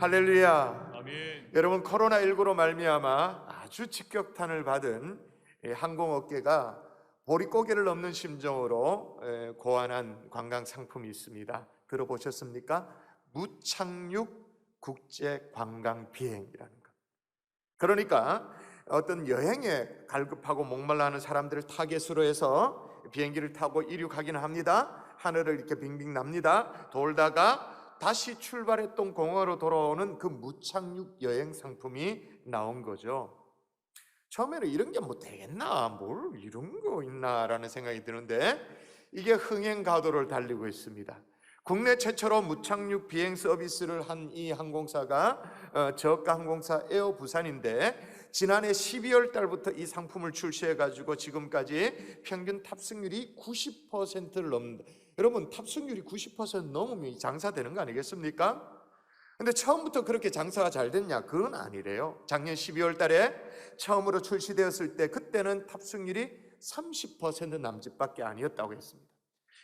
할렐루야. 아멘. 여러분, 코로나19로 말미암아 아주 직격탄을 받은 항공업계가 보릿고개를 넘는 심정으로 고안한 관광 상품이 있습니다. 들어보셨습니까? 무착륙 국제 관광 비행이라는 것. 그러니까 어떤 여행에 갈급하고 목말라 하는 사람들을 타겟으로 해서 비행기를 타고 이륙하기는 합니다. 하늘을 이렇게 빙빙 납니다. 돌다가 다시 출발했던 공항으로 돌아오는 그 무착륙 여행 상품이 나온 거죠. 처음에는 이런 게 뭐 되겠나, 뭘 이런 거 있나 라는 생각이 드는데, 이게 흥행 가도를 달리고 있습니다. 국내 최초로 무착륙 비행 서비스를 한 이 항공사가 저가 항공사 에어부산인데, 지난해 12월 달부터 이 상품을 출시해 가지고 지금까지 평균 탑승률이 90%를 넘는다. 여러분, 탑승률이 90% 넘으면 장사되는 거 아니겠습니까? 근데 처음부터 그렇게 장사가 잘 됐냐? 그건 아니래요. 작년 12월 달에 처음으로 출시되었을 때 그때는 탑승률이 30% 남짓밖에 아니었다고 했습니다.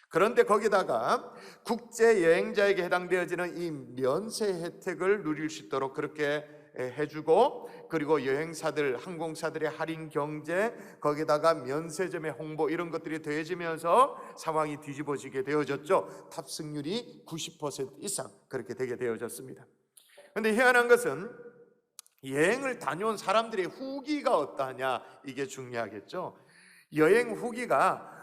그런데 거기다가 국제 여행자에게 해당되어지는 이 면세 혜택을 누릴 수 있도록 그렇게 해주고, 그리고 여행사들, 항공사들의 할인 경제, 거기다가 면세점의 홍보, 이런 것들이 더해지면서 상황이 뒤집어지게 되어졌죠. 탑승률이 90% 이상 그렇게 되게 되어졌습니다. 그런데 희한한 것은 여행을 다녀온 사람들의 후기가 어떠하냐, 이게 중요하겠죠. 여행 후기가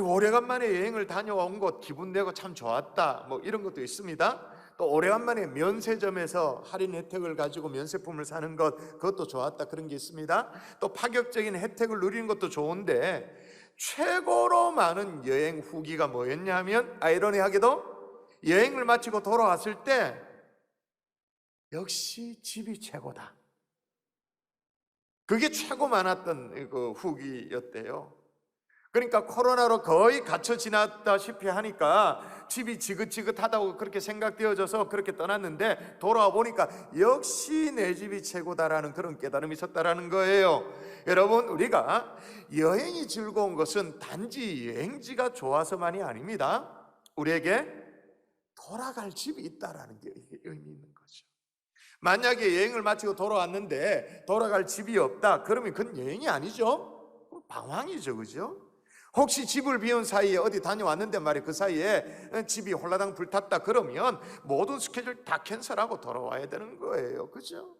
오래간만에 여행을 다녀온 곳 기분 내고 참 좋았다, 뭐 이런 것도 있습니다. 또 오래간만에 면세점에서 할인 혜택을 가지고 면세품을 사는 것, 그것도 좋았다, 그런 게 있습니다. 또 파격적인 혜택을 누리는 것도 좋은데, 최고로 많은 여행 후기가 뭐였냐면, 아이러니하게도 여행을 마치고 돌아왔을 때 역시 집이 최고다, 그게 최고 많았던 그 후기였대요. 그러니까 코로나로 거의 갇혀 지났다시피 하니까 집이 지긋지긋하다고 그렇게 생각되어져서 그렇게 떠났는데, 돌아와 보니까 역시 내 집이 최고다라는 그런 깨달음이 있었다라는 거예요. 여러분, 우리가 여행이 즐거운 것은 단지 여행지가 좋아서만이 아닙니다. 우리에게 돌아갈 집이 있다라는 게 의미 있는 거죠. 만약에 여행을 마치고 돌아왔는데 돌아갈 집이 없다, 그러면 그건 여행이 아니죠. 방황이죠, 그죠? 혹시 집을 비운 사이에 어디 다녀왔는데 말이에요, 그 사이에 집이 홀라당 불탔다, 그러면 모든 스케줄 다 캔슬하고 돌아와야 되는 거예요, 그죠?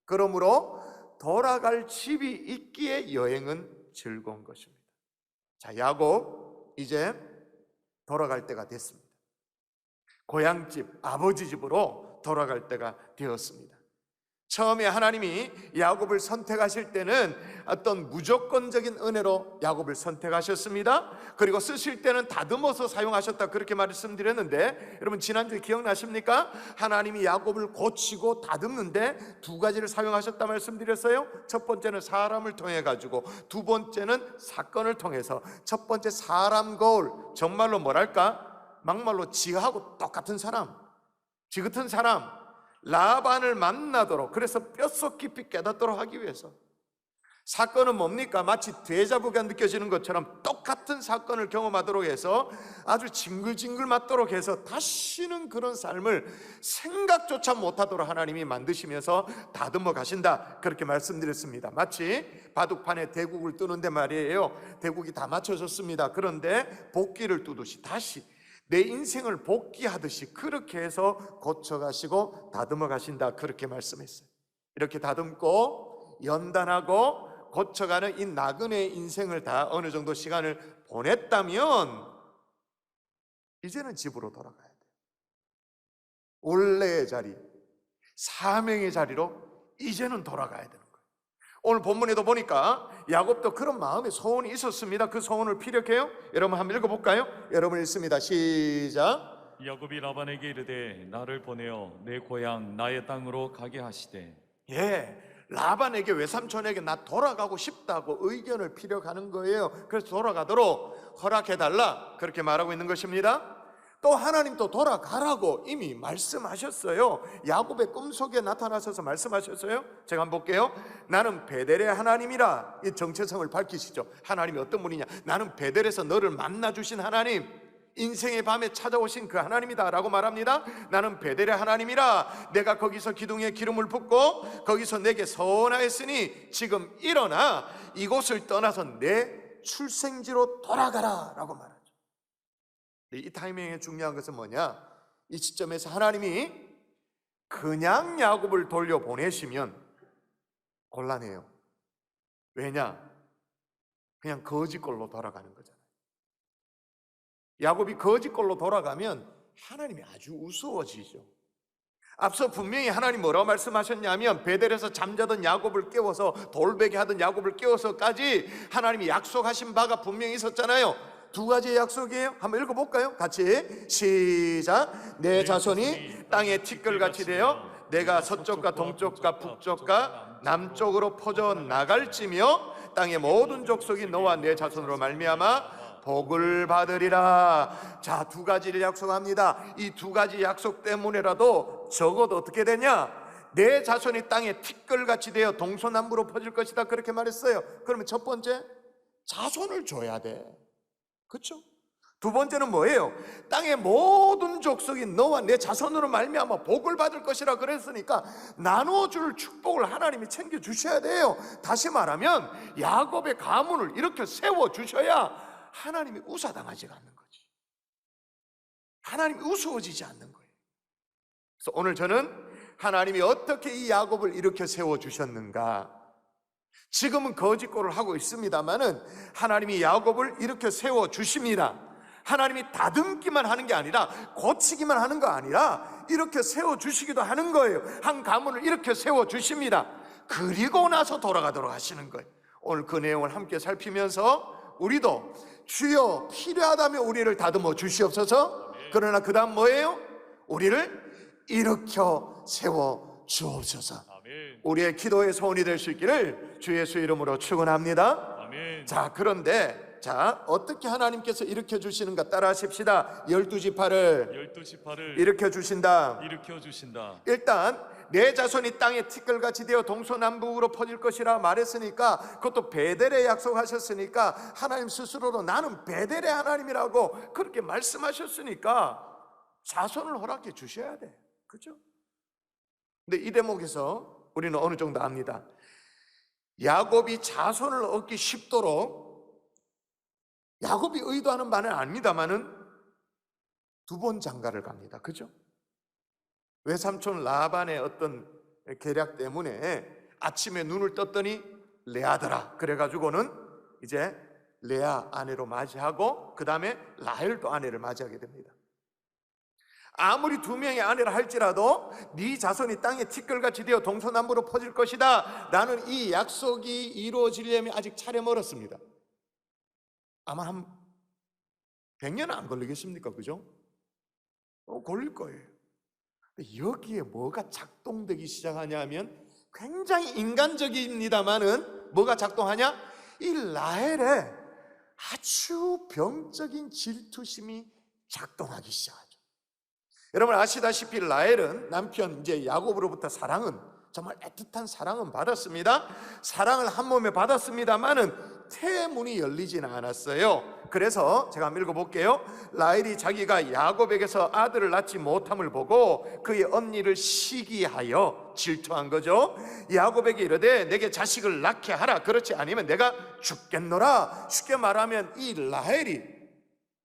그러므로 돌아갈 집이 있기에 여행은 즐거운 것입니다. 자, 야곱 이제 돌아갈 때가 됐습니다. 고향집, 아버지 집으로 돌아갈 때가 되었습니다. 처음에 하나님이 야곱을 선택하실 때는 어떤 무조건적인 은혜로 야곱을 선택하셨습니다. 그리고 쓰실 때는 다듬어서 사용하셨다, 그렇게 말씀드렸는데, 여러분 지난주에 기억나십니까? 하나님이 야곱을 고치고 다듬는데 두 가지를 사용하셨다 말씀드렸어요. 첫 번째는 사람을 통해 가지고, 두 번째는 사건을 통해서. 첫 번째 사람 거울, 정말로 뭐랄까, 막말로 지하고 똑같은 사람, 지 같은 사람, 라반을 만나도록, 그래서 뼛속 깊이 깨닫도록 하기 위해서. 사건은 뭡니까? 마치 데자부가 느껴지는 것처럼 똑같은 사건을 경험하도록 해서 아주 징글징글 맞도록 해서 다시는 그런 삶을 생각조차 못하도록 하나님이 만드시면서 다듬어 가신다, 그렇게 말씀드렸습니다. 마치 바둑판에 대국을 뜨는데 말이에요, 대국이 다 맞춰졌습니다. 그런데 복기를 뜨듯이 다시 내 인생을 복귀하듯이 그렇게 해서 고쳐가시고 다듬어 가신다, 그렇게 말씀했어요. 이렇게 다듬고 연단하고 고쳐가는 이 나그네의 인생을 다 어느 정도 시간을 보냈다면 이제는 집으로 돌아가야 돼요. 원래의 자리, 사명의 자리로 이제는 돌아가야 되는 거예요. 오늘 본문에도 보니까 야곱도 그런 마음의 소원이 있었습니다. 그 소원을 피력해요. 여러분 한번 읽어볼까요? 여러분 읽습니다. 시작. 야곱이 라반에게 이르되 나를 보내어 내 고향 나의 땅으로 가게 하시되. 라반에게, 외삼촌에게 나 돌아가고 싶다고 의견을 피력하는 거예요. 그래서 돌아가도록 허락해달라, 그렇게 말하고 있는 것입니다. 또 하나님도 돌아가라고 이미 말씀하셨어요. 야곱의 꿈속에 나타나셔서 말씀하셨어요. 제가 한번 볼게요. 나는 베델의 하나님이라, 이 정체성을 밝히시죠. 하나님이 어떤 분이냐? 나는 베델에서 너를 만나주신 하나님, 인생의 밤에 찾아오신 그 하나님이다 라고 말합니다. 나는 베델의 하나님이라. 내가 거기서 기둥에 기름을 붓고 거기서 내게 선하였으니 지금 일어나 이곳을 떠나서 내 출생지로 돌아가라 라고 말하죠. 이 타이밍에 중요한 것은 뭐냐? 이 시점에서 하나님이 그냥 야곱을 돌려보내시면 곤란해요. 왜냐? 그냥 거지꼴로 돌아가는 거잖아요. 야곱이 거지꼴로 돌아가면 하나님이 아주 우스워지죠. 앞서 분명히 하나님 뭐라고 말씀하셨냐면 베델에서 잠자던 야곱을 깨워서 돌베개 하던 야곱을 깨워서까지 하나님이 약속하신 바가 분명히 있었잖아요. 두 가지의 약속이에요. 한번 읽어볼까요? 같이 시작. 내 자손이 땅에 티끌같이 되어 내가 서쪽과 동쪽과 북쪽과 남쪽으로 퍼져 나갈지며 땅의 모든 족속이 너와 내 자손으로 말미암아 복을 받으리라. 자, 두 가지를 약속합니다. 이 두 가지 약속 때문에라도 적어도 어떻게 되냐? 내 자손이 땅에 티끌같이 되어 동서남북으로 퍼질 것이다, 그렇게 말했어요. 그러면 첫 번째, 자손을 줘야 돼. 그렇죠? 두 번째는 뭐예요? 땅의 모든 족속이 너와 내 자손으로 말미암아 복을 받을 것이라 그랬으니까 나눠줄 축복을 하나님이 챙겨주셔야 돼요. 다시 말하면 야곱의 가문을 이렇게 세워주셔야 하나님이 우사당하지 않는 거지. 하나님이 우스워지지 않는 거예요. 그래서 오늘 저는 하나님이 어떻게 이 야곱을 이렇게 세워주셨는가, 지금은 거짓골을 하고 있습니다마는 하나님이 야곱을 이렇게 세워주십니다. 하나님이 다듬기만 하는 게 아니라 고치기만 하는 거 아니라 이렇게 세워주시기도 하는 거예요. 한 가문을 이렇게 세워주십니다. 그리고 나서 돌아가도록 하시는 거예요. 오늘 그 내용을 함께 살피면서 우리도 주여 필요하다면 우리를 다듬어 주시옵소서. 그러나 그 다음 뭐예요? 우리를 일으켜 세워 주옵소서. 우리의 기도의 소원이 될 수 있기를 주 예수 이름으로 축원합니다. 아멘. 자, 그런데 어떻게 하나님께서 일으켜 주시는가 따라 하십시다. 12지파를 12지파를 일으켜 주신다. 일으켜 주신다. 일단 내 자손이 땅에 티끌같이 되어 동서남북으로 퍼질 것이라 말했으니까, 그것도 베델에 약속하셨으니까 하나님 스스로도 나는 베델의 하나님이라고 그렇게 말씀하셨으니까 자손을 허락해 주셔야 돼. 그렇죠? 근데 이 대목에서 우리는 어느 정도 압니다. 야곱이 자손을 얻기 쉽도록 야곱이 의도하는 바는 아닙니다만은 두 번 장가를 갑니다. 그죠? 외삼촌 라반의 어떤 계략 때문에 아침에 눈을 떴더니 레아더라 그래가지고는 이제 레아 아내로 맞이하고 그 다음에 라헬도 아내를 맞이하게 됩니다. 아무리 두 명의 아내라 할지라도 네 자손이 땅에 티끌같이 되어 동서남북으로 퍼질 것이다 라는 이 약속이 이루어지려면 아직 차례 멀었습니다. 아마 한 100년은 안 걸리겠습니까? 그죠? 걸릴 거예요. 여기에 뭐가 작동되기 시작하냐면 굉장히 인간적입니다만은 뭐가 작동하냐? 이 라헬의 아주 병적인 질투심이 작동하기 시작하죠. 여러분 아시다시피 라헬은 남편 이제 야곱으로부터 사랑은 정말 애틋한 사랑은 받았습니다. 사랑을 한 몸에 받았습니다만은 태문이 열리지는 않았어요. 그래서 제가 한번 읽어볼게요. 라헬이 자기가 야곱에게서 아들을 낳지 못함을 보고 그의 언니를 시기하여 질투한 거죠. 야곱에게 이르되 내게 자식을 낳게 하라. 그렇지 않으면 내가 죽겠노라. 쉽게 말하면 이 라헬이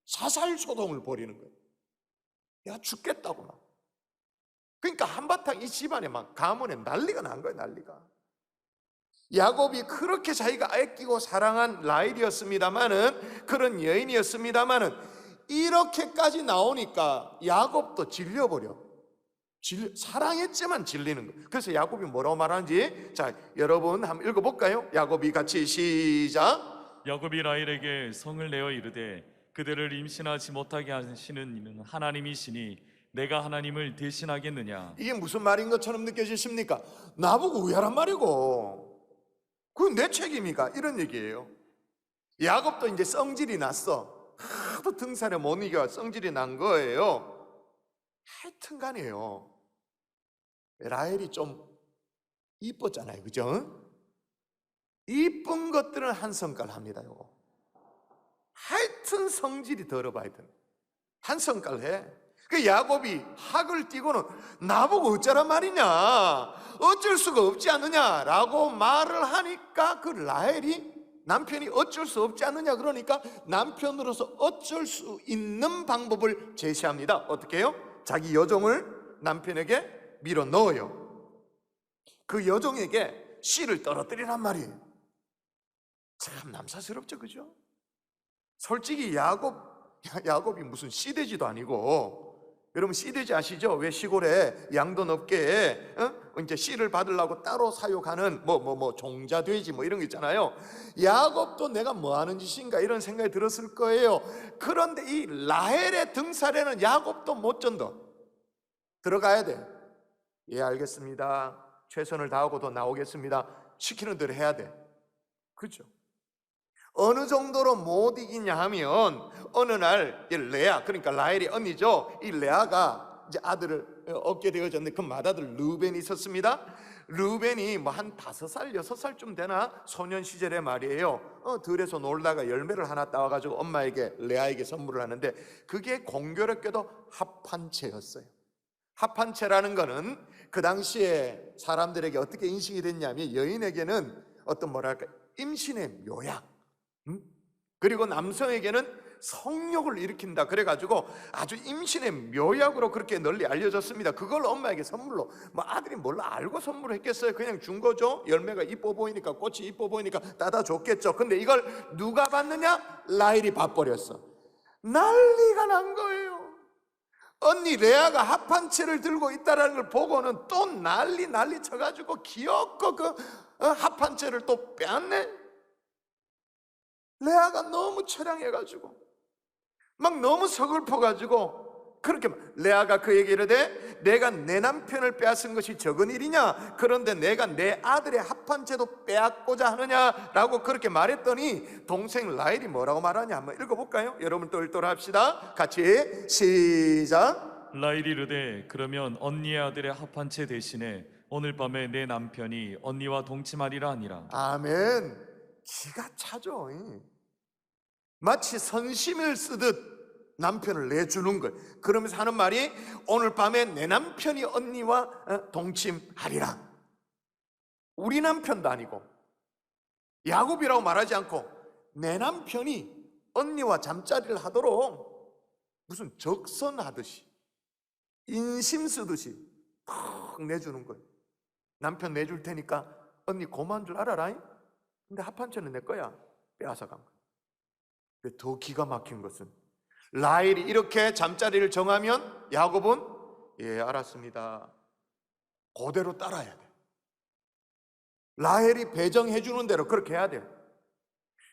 사살소동을 벌이는 거예요. 야, 죽겠다고 막. 그러니까 한바탕 이 집안에 막 가문에 난리가 난 거예요. 난리가. 야곱이 그렇게 자기가 아끼고 사랑한 라헬이었습니다마는, 그런 여인이었습니다마는 이렇게까지 나오니까 야곱도 질려버려. 사랑했지만 질리는 거예요. 그래서 야곱이 뭐라고 말하는지 자, 여러분 한번 읽어볼까요? 야곱이 같이 시작. 야곱이 라헬에게 성을 내어 이르되 그들을 임신하지 못하게 하시는 이는 하나님이시니 내가 하나님을 대신하겠느냐. 이게 무슨 말인 것처럼 느껴지십니까? 나보고 우야란 말이고 그건 내 책임이가 이런 얘기예요. 야곱도 이제 성질이 났어. 하도 등살에 못 이겨 성질이 난 거예요. 하여튼 간에요, 라헬이 좀 이뻤잖아요. 그죠? 이쁜 것들은 한 성깔 합니다. 요거 하여튼 성질이 더러워. 하여튼 한 성깔 해. 그 야곱이 학을 띄고는 나보고 어쩌란 말이냐, 어쩔 수가 없지 않느냐라고 말을 하니까 그 라헬이 남편이 어쩔 수 없지 않느냐 그러니까 남편으로서 어쩔 수 있는 방법을 제시합니다. 어떻게 해요? 자기 여종을 남편에게 밀어 넣어요. 그 여종에게 씨를 떨어뜨리란 말이에요. 참 남사스럽죠, 그죠? 솔직히 야곱이 무슨 씨돼지도 아니고, 여러분 씨돼지 아시죠? 왜 시골에 양돈 없게 이제 씨를 받으려고 따로 사육하는 종자돼지 이런 거 있잖아요. 야곱도 내가 뭐 하는 짓인가 이런 생각이 들었을 거예요. 그런데 이 라헬의 등살에는 야곱도 못 전도. 들어가야 돼. 예, 알겠습니다. 최선을 다하고도 나오겠습니다. 시키는 대로 해야 돼. 그렇죠? 어느 정도로 못 이기냐 하면 어느 날 레아, 그러니까 라헬이 언니죠. 이 레아가 이제 아들을 얻게 되어졌는데 그 맏아들 르벤이 있었습니다. 르벤이 한 5살, 6살쯤 되나 소년 시절의 말이에요. 들에서 놀다가 열매를 하나 따와가지고 엄마에게 레아에게 선물을 하는데 그게 공교롭게도 합한채였어요. 합한채라는 거는 그 당시에 사람들에게 어떻게 인식이 됐냐면 여인에게는 어떤 임신의 묘약, 그리고 남성에게는 성욕을 일으킨다 그래가지고 아주 임신의 묘약으로 그렇게 널리 알려졌습니다. 그걸 엄마에게 선물로, 아들이 뭘 알고 선물했겠어요. 그냥 준 거죠. 열매가 이뻐 보이니까, 꽃이 이뻐 보이니까 따다 줬겠죠. 근데 이걸 누가 받느냐? 라헬이 받버렸어. 난리가 난 거예요. 언니 레아가 합한채를 들고 있다는 걸 보고는 또 난리 쳐가지고 귀엽고 그 합한채를 또 빼앗네. 레아가 너무 처량해가지고 너무 서글퍼가지고 그렇게 레아가 그에게 이르되 내가 내 남편을 빼앗은 것이 적은 일이냐, 그런데 내가 내 아들의 합한채도 빼앗고자 하느냐라고 그렇게 말했더니 동생 라헬이 뭐라고 말하냐 한번 읽어볼까요? 여러분 똘똘합시다. 같이 시작. 라헬이 이르되 그러면 언니의 아들의 합한채 대신에 오늘 밤에 내 남편이 언니와 동침하리라 하니라. 아멘. 기가 차죠. 마치 선심을 쓰듯 남편을 내주는 걸. 그러면서 하는 말이 오늘 밤에 내 남편이 언니와 동침하리라. 우리 남편도 아니고 야곱이라고 말하지 않고 내 남편이 언니와 잠자리를 하도록 무슨 적선하듯이 인심 쓰듯이 탁 내주는 거예요. 남편 내줄 테니까 언니 고마운 줄 알아라. 근데 합한채는 내 거야. 빼앗아 간 거야. 근데 더 기가 막힌 것은 라헬이 이렇게 잠자리를 정하면 야곱은 예, 알았습니다. 그대로 따라야 돼. 라헬이 배정해 주는 대로 그렇게 해야 돼요.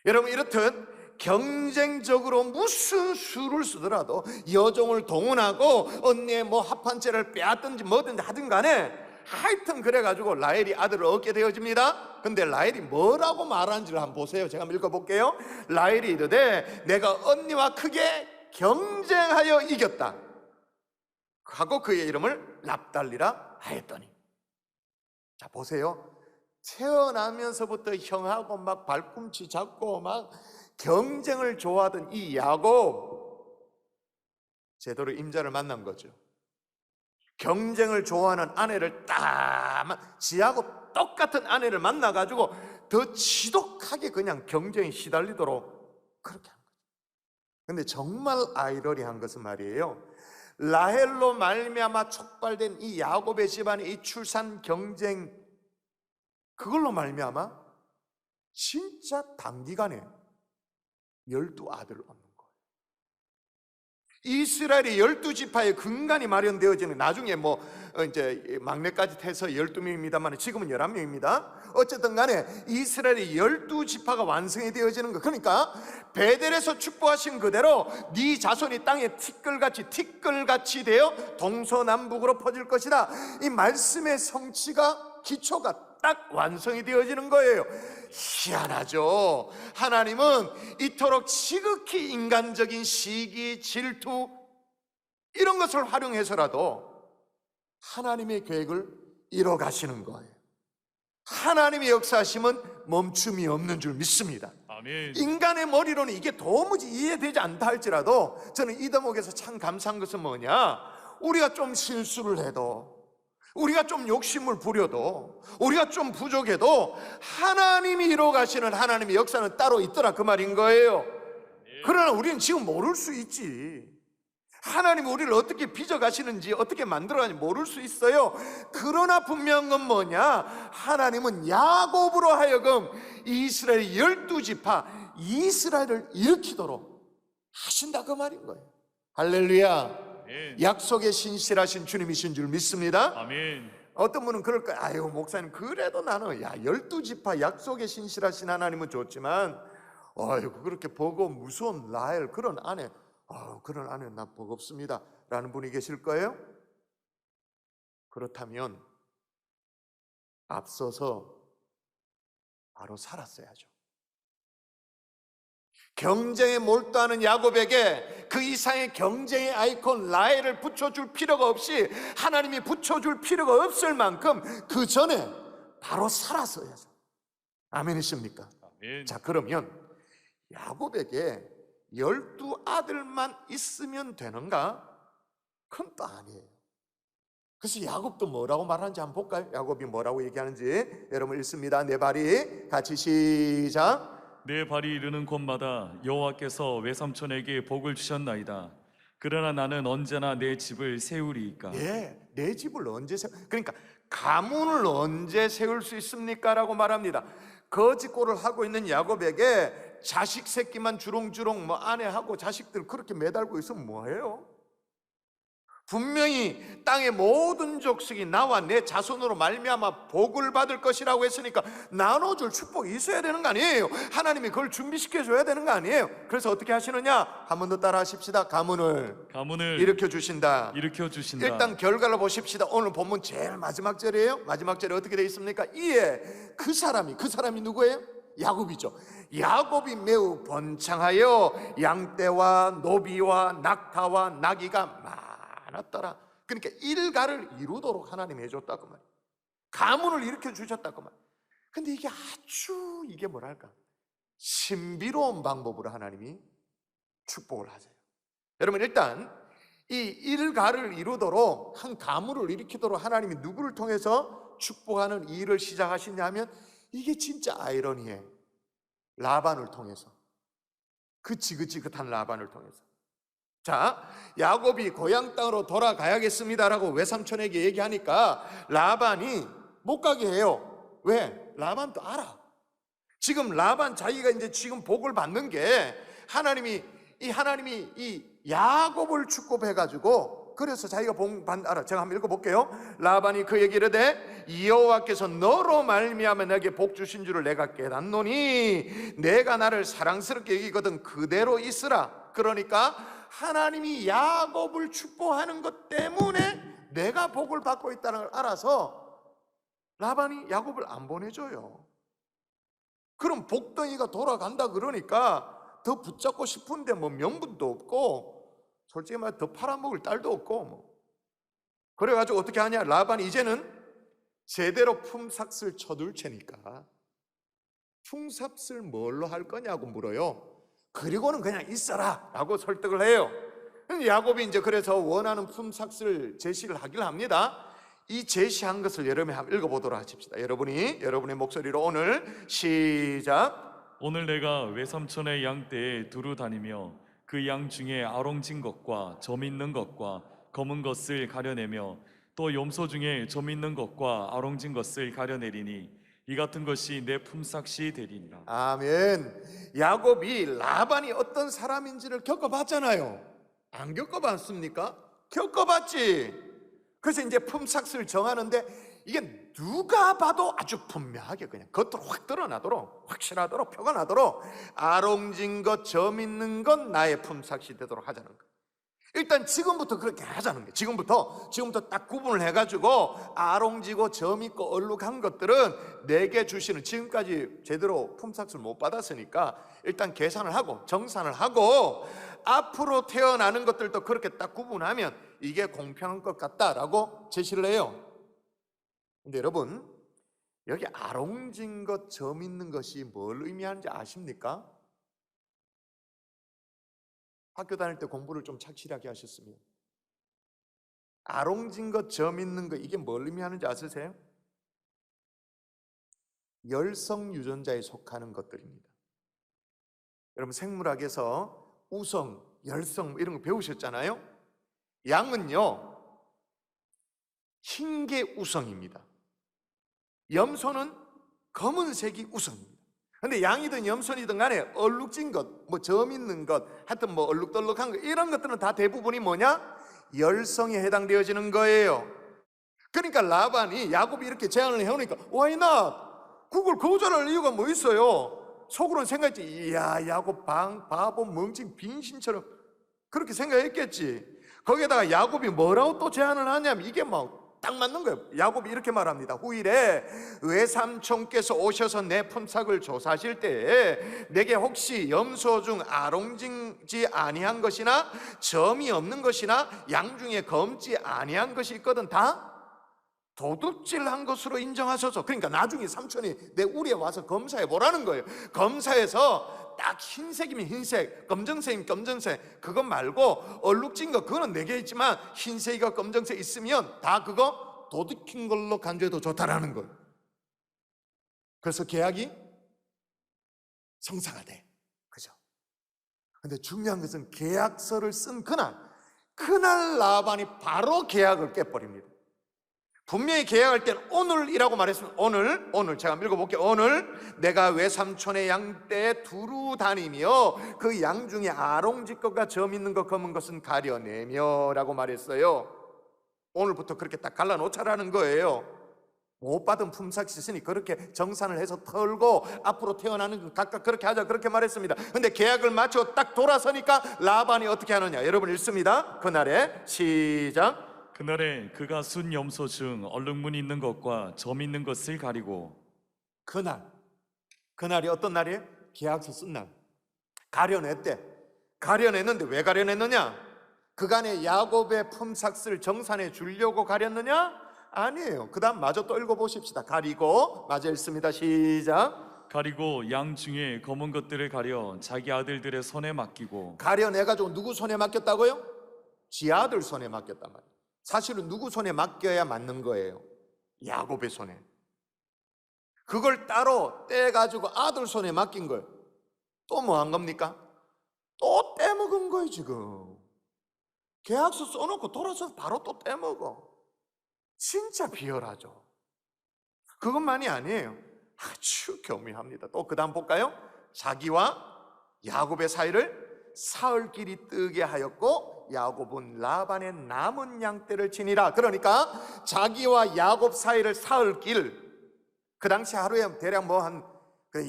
여러분, 이렇듯 경쟁적으로 무슨 수를 쓰더라도 여종을 동원하고 언니의 합한채를 빼앗든지 뭐든지 하든 간에 하여튼 그래가지고 라헬이 아들을 얻게 되어집니다. 근데 라헬이 뭐라고 말하는지를 한번 보세요. 제가 한번 읽어볼게요. 라헬이 이르되 내가 언니와 크게 경쟁하여 이겼다 하고 그의 이름을 납달리라 하였더니, 자 보세요. 태어나면서부터 형하고 발꿈치 잡고 경쟁을 좋아하던 이 야곱, 제대로 임자를 만난 거죠. 경쟁을 좋아하는 아내를 지하고 똑같은 아내를 만나가지고 더 지독하게 그냥 경쟁에 시달리도록 그렇게 한 거죠. 근데 정말 아이러니한 것은 말이에요, 라헬로 말미암아 촉발된 이 야곱의 집안의 이 출산 경쟁, 그걸로 말미암아 진짜 단기간에 12아들을 얻는 거예요. 이스라엘의 12지파의 근간이 마련되어지는, 나중에 이제 막내까지 해서 12명입니다만 지금은 11명입니다. 어쨌든 간에 이스라엘의 12지파가 완성이 되어지는 거. 그러니까 베델에서 축복하신 그대로 네 자손이 땅에 티끌같이 되어 동서남북으로 퍼질 것이다. 이 말씀의 성취가, 기초가 딱 완성이 되어지는 거예요. 희한하죠. 하나님은 이토록 지극히 인간적인 시기, 질투 이런 것을 활용해서라도 하나님의 계획을 이뤄가시는 거예요. 하나님의 역사하심은 멈춤이 없는 줄 믿습니다. 아멘. 인간의 머리로는 이게 도무지 이해되지 않다 할지라도 저는 이 대목에서 참 감사한 것은 뭐냐, 우리가 좀 실수를 해도, 우리가 좀 욕심을 부려도, 우리가 좀 부족해도 하나님이 이루어가시는 하나님의 역사는 따로 있더라, 그 말인 거예요. 그러나 우리는 지금 모를 수 있지. 하나님이 우리를 어떻게 빚어가시는지, 어떻게 만들어가는지 모를 수 있어요. 그러나 분명한 건 뭐냐, 하나님은 야곱으로 하여금 이스라엘 12지파 이스라엘을 일으키도록 하신다, 그 말인 거예요. 할렐루야. 아멘. 약속에 신실하신 주님이신 줄 믿습니다. 아멘. 어떤 분은 그럴 거예요. 아유 목사님, 그래도 나는 12지파 약속에 신실하신 하나님은 좋지만 아이고 그렇게 버거운 무서운 라헬 그런 아내, 그런 아내 나 버겁습니다 라는 분이 계실 거예요. 그렇다면 앞서서 바로 살았어야죠. 경쟁에 몰두하는 야곱에게 그 이상의 경쟁의 아이콘 라헬을 붙여줄 필요가 없이, 하나님이 붙여줄 필요가 없을 만큼 그 전에 바로 살았어야죠. 아멘이십니까? 아멘. 자, 그러면 야곱에게 12아들만 있으면 되는가? 그건 또 아니에요. 그래서 야곱도 뭐라고 말하는지 한번 볼까요? 야곱이 뭐라고 얘기하는지 여러분 읽습니다. 네 발이 같이 시작. 내 발이 이르는 곳마다 여호와께서 외삼촌에게 복을 주셨나이다. 그러나 나는 언제나 내 집을 세우리이까. 예, 내 집을 언제 그러니까 가문을 언제 세울 수 있습니까? 라고 말합니다. 거짓골을 하고 있는 야곱에게 자식 새끼만 주렁주렁 아내하고 자식들 그렇게 매달고 있으면 뭐해요? 분명히 땅의 모든 족속이 나와 내 자손으로 말미암아 복을 받을 것이라고 했으니까 나눠줄 축복이 있어야 되는 거 아니에요? 하나님이 그걸 준비시켜줘야 되는 거 아니에요? 그래서 어떻게 하시느냐? 한 번 더 따라 하십시다. 가문을 일으켜 주신다. 일단 결과를 보십시다. 오늘 본문 제일 마지막 절이에요. 마지막 절에 어떻게 되어 있습니까? 이에 그 사람이 누구예요? 야곱이죠. 야곱이 매우 번창하여 양떼와 노비와 낙타와 나귀가 많았더라. 그러니까 일가를 이루도록 하나님이 해줬다고 말이에요. 가문을 일으켜 주셨다고 말이에요. 근데 이게 아주 뭐랄까 신비로운 방법으로 하나님이 축복을 하세요. 여러분, 일단 이 일가를 이루도록, 한 가문을 일으키도록 하나님이 누구를 통해서 축복하는 일을 시작하시냐면, 이게 진짜 아이러니해. 라반을 통해서, 그 지긋지긋한 라반을 통해서. 자, 야곱이 고향 땅으로 돌아가야겠습니다라고 외삼촌에게 얘기하니까 라반이 못 가게 해요. 왜? 라반도 알아. 지금 라반 자기가 이제 지금 복을 받는 게 하나님이 이 야곱을 축복해가지고, 그래서 자기가 복 받는 알아. 제가 한번 읽어볼게요. 라반이 그에게 이르되 여호와께서 너로 말미암아 내게 복 주신 줄을 내가 깨닫노니 내가 나를 사랑스럽게 여기거든 그대로 있으라. 그러니까 하나님이 야곱을 축복하는 것 때문에 내가 복을 받고 있다는 걸 알아서 라반이 야곱을 안 보내줘요. 그럼 복덩이가 돌아간다 그러니까 더 붙잡고 싶은데 명분도 없고, 솔직히 말해 더 팔아먹을 딸도 없고 그래가지고 어떻게 하냐, 라반이 이제는 제대로 품삯을 쳐둘 테니까 품삯을 뭘로 할 거냐고 물어요. 그리고는 그냥 있어라 라고 설득을 해요. 야곱이 이제 그래서 원하는 품삯을 제시를 하기를 합니다. 이 제시한 것을 여러분이 한번 읽어보도록 하십시다. 여러분의 목소리로 오늘 시작. 오늘 내가 외삼촌의 양떼에 두루 다니며 그 양 중에 아롱진 것과 점 있는 것과 검은 것을 가려내며 또 염소 중에 점 있는 것과 아롱진 것을 가려내리니 이 같은 것이 내 품삯이 되리니라. 아멘. 야곱이 라반이 어떤 사람인지를 겪어봤잖아요. 안 겪어봤습니까? 겪어봤지. 그래서 이제 품삯을 정하는데 이게 누가 봐도 아주 분명하게 그냥 겉으로 확 드러나도록, 확실하도록, 표가 나도록 아롱진 것, 점 있는 것 나의 품삯이 되도록 하자는 거예요. 일단 지금부터 그렇게 하자는 거예요. 지금부터 딱 구분을 해가지고 아롱지고 점 있고 얼룩한 것들은 내게 주시는, 지금까지 제대로 품삯을 못 받았으니까 일단 계산을 하고 정산을 하고 앞으로 태어나는 것들도 그렇게 딱 구분하면 이게 공평한 것 같다라고 제시를 해요. 근데 여러분, 여기 아롱진 것, 점 있는 것이 뭘 의미하는지 아십니까? 학교 다닐 때 공부를 좀 착실하게 하셨으면 아롱진 것, 점 있는 것, 이게 뭘 의미하는지 아세요? 열성 유전자에 속하는 것들입니다. 여러분 생물학에서 우성, 열성 이런 거 배우셨잖아요. 양은요 흰게 우성입니다. 염소는 검은색이 우성입니다. 근데 양이든 염소이든 간에 얼룩진 것, 뭐 점 있는 것, 하여튼 뭐 얼룩덜룩한 것, 이런 것들은 다 대부분이 뭐냐? 열성에 해당되어지는 거예요. 그러니까 라반이 야곱이 이렇게 제안을 해오니까 Why not? 그걸 거절할 이유가 뭐 있어요? 속으로는 생각했지. 이야, 야곱 바보 멍청 빙신처럼 그렇게 생각했겠지. 거기에다가 야곱이 뭐라고 또 제안을 하냐면 이게 막 딱 맞는 거예요. 야곱이 이렇게 말합니다. 후일에 외삼촌께서 오셔서 내 품삯을 조사하실 때에 내게 혹시 염소 중 아롱진지 아니한 것이나 점이 없는 것이나 양 중에 검지 아니한 것이 있거든 다 도둑질한 것으로 인정하셔서, 그러니까 나중에 삼촌이 내 우리에 와서 검사해 보라는 거예요. 검사해서 딱 흰색이면 흰색, 검정색이면 검정색, 그것 말고 얼룩진 거 그거는 네 개 있지만 흰색이가 검정색 있으면 다 그거 도둑인 걸로 간주해도 좋다라는 거예요. 그래서 계약이 성사가 돼. 그죠? 근데 중요한 것은 계약서를 쓴 그날 라반이 바로 계약을 깨버립니다. 분명히 계약할 때는 오늘이라고 말했으면 오늘 제가 한번 읽어볼게요. 오늘 내가 외삼촌의 양떼에 두루 다니며 그 양 중에 아롱지 것과 점 있는 것 검은 것은 가려내며 라고 말했어요. 오늘부터 그렇게 딱 갈라놓자라는 거예요. 못 받은 품삯이 있으니 그렇게 정산을 해서 털고 앞으로 태어나는 건 각각 그렇게 하자 그렇게 말했습니다. 근데 계약을 마치고 딱 돌아서니까 라반이 어떻게 하느냐, 여러분 읽습니다. 그날에 시작. 그날에 그가 순 염소 중 얼룩무늬 있는 것과 점 있는 것을 가리고. 그날이 어떤 날이에요? 계약서 쓴 날. 가려냈대. 가려냈는데 왜 가려냈느냐? 그간의 야곱의 품삯을 정산해 주려고 가렸느냐? 아니에요. 그 다음 마저 또 읽어보십시다. 가리고, 마저 읽습니다. 시작. 가리고 양 중에 검은 것들을 가려 자기 아들들의 손에 맡기고. 가려내가지고 누구 손에 맡겼다고요? 지 아들 손에 맡겼단 말이에요. 사실은 누구 손에 맡겨야 맞는 거예요? 야곱의 손에. 그걸 따로 떼가지고 아들 손에 맡긴 거예요. 또 뭐 한 겁니까? 또 떼먹은 거예요 지금. 계약서 써놓고 돌아서서 바로 또 떼먹어. 진짜 비열하죠. 그것만이 아니에요. 아주 교묘합니다. 또 그 다음 볼까요? 자기와 야곱의 사이를 사흘길이 뜨게 하였고 야곱은 라반의 남은 양떼를 치니라. 그러니까 자기와 야곱 사이를 사흘길, 그 당시 하루에 대략 뭐 한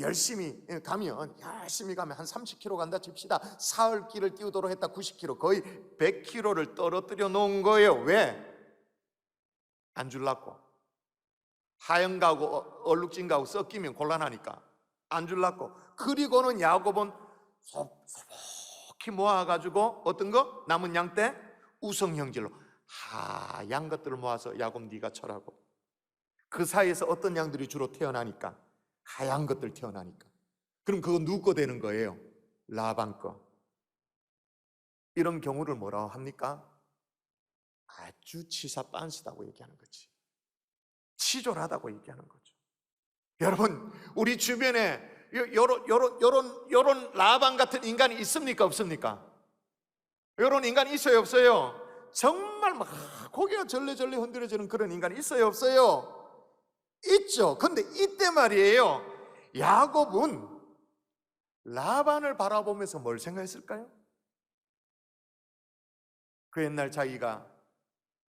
열심히 가면 한 30km 간다 칩시다. 사흘길을 띄우도록 했다. 90km, 거의 100km를 떨어뜨려 놓은 거예요. 왜? 안 줄라고. 하얀 가고 얼룩진 가고 섞이면 곤란하니까 안 줄라고. 그리고는 야곱은 소복히 모아가지고 어떤 거? 남은 양떼 우성형질로 하얀 것들을 모아서 야곱 네가 쳐라고. 그 사이에서 어떤 양들이 주로 태어나니까? 하얀 것들 태어나니까. 그럼 그거 누구 거 되는 거예요? 라반 거. 이런 경우를 뭐라고 합니까? 아주 치사 빤스다고 얘기하는 거지. 치졸하다고 얘기하는 거죠. 여러분, 우리 주변에 요런 라반 같은 인간이 있습니까? 없습니까? 요런 인간이 있어요? 없어요? 정말 막 고개가 절레절레 흔들어지는 그런 인간이 있어요? 없어요? 있죠. 근데 이때 말이에요, 야곱은 라반을 바라보면서 뭘 생각했을까요? 그 옛날 자기가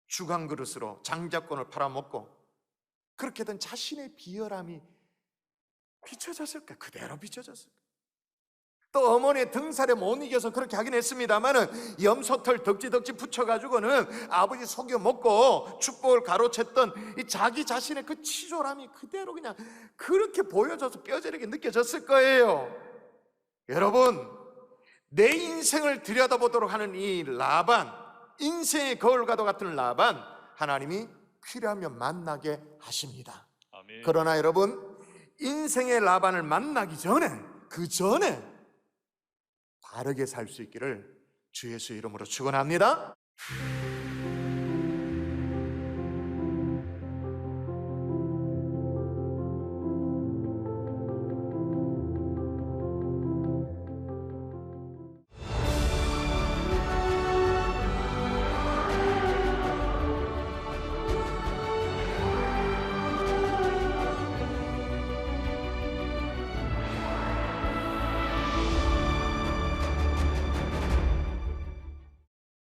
주간 그릇으로 장자권을 팔아먹고 그렇게 된 자신의 비열함이 비춰졌을까? 그대로 비춰졌을까? 또 어머니의 등살에 못 이겨서 그렇게 하긴 했습니다만은 염소털 덕지덕지 붙여가지고는 아버지 속여 먹고 축복을 가로챘던 이 자기 자신의 그 치졸함이 그대로 그냥 그렇게 보여져서 뼈저리게 느껴졌을 거예요. 여러분, 내 인생을 들여다보도록 하는 이 라반, 인생의 거울과도 같은 라반, 하나님이 필요하면 만나게 하십니다. 아멘. 그러나 여러분, 인생의 라반을 만나기 전에, 그 전에 바르게 살 수 있기를 주 예수 이름으로 축원합니다.